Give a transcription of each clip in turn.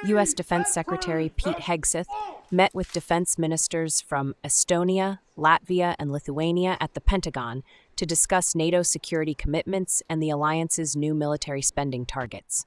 U.S. Defense Secretary Pete Hegseth met with defense ministers from Estonia, Latvia, and Lithuania at the Pentagon to discuss NATO security commitments and the alliance's new military spending targets.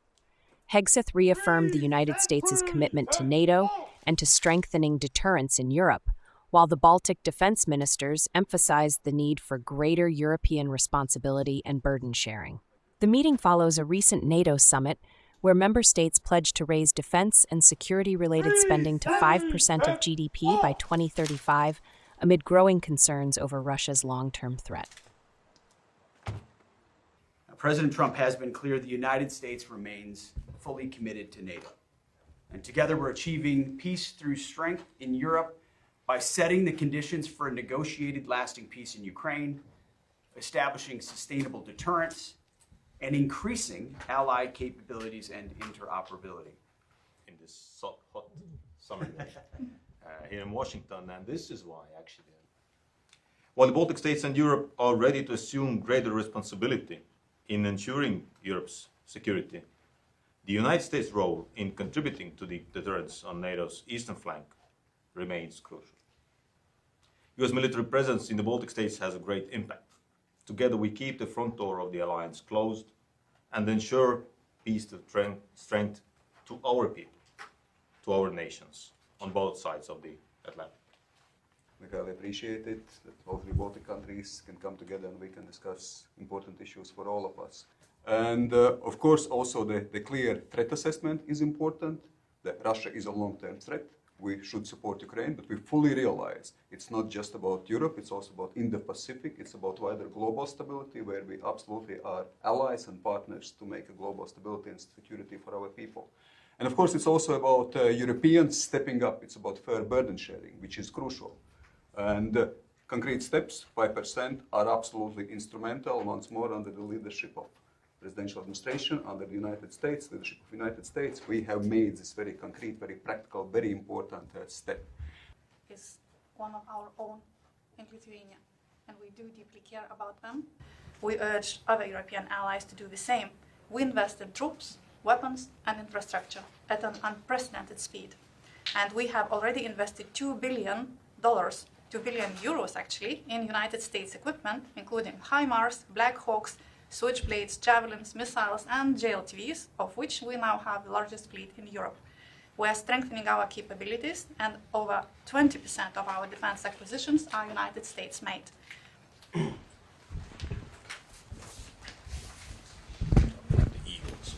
Hegseth reaffirmed the United States' commitment to NATO and to strengthening deterrence in Europe, while the Baltic defense ministers emphasized the need for greater European responsibility and burden sharing. The meeting follows a recent NATO summit where member states pledged to raise defense and security-related spending to 5% of GDP by 2035, amid growing concerns over Russia's long-term threat. President Trump has been clear the United States remains fully committed to NATO. And together we're achieving peace through strength in Europe by setting the conditions for a negotiated lasting peace in Ukraine, establishing sustainable deterrence, and increasing allied capabilities and interoperability. In this hot summer day here in Washington, and this is why actually. While the Baltic states and Europe are ready to assume greater responsibility in ensuring Europe's security, the United States' role in contributing to the deterrence on NATO's eastern flank remains crucial. US military presence in the Baltic states has a great impact. Together we keep the front door of the alliance closed and ensure peace to strength to our people, to our nations on both sides of the Atlantic. We highly appreciate it that all three Baltic countries can come together and we can discuss important issues for all of us. And of course also the clear threat assessment is important, that Russia is a long-term threat. We should support Ukraine, but we fully realize it's not just about Europe, it's also about Indo-Pacific, it's about wider global stability, where we absolutely are allies and partners to make a global stability and security for our people. And of course it's also about Europeans stepping up, it's about fair burden sharing, which is crucial. And concrete steps, 5%, are absolutely instrumental, once more under the leadership of presidential administration, under the United States, leadership of the United States, we have made this very concrete, very practical, very important step. Is one of our own in Lithuania, and we do deeply care about them. We urge other European allies to do the same. We invest in troops, weapons, and infrastructure at an unprecedented speed. And we have already invested $2 billion, €2 billion actually, in United States equipment, including HIMARS, Black Hawks, Switchblades, Javelins, missiles, and JLTVs, of which we now have the largest fleet in Europe. We are strengthening our capabilities, and over 20% of our defense acquisitions are United States made. The Eagles.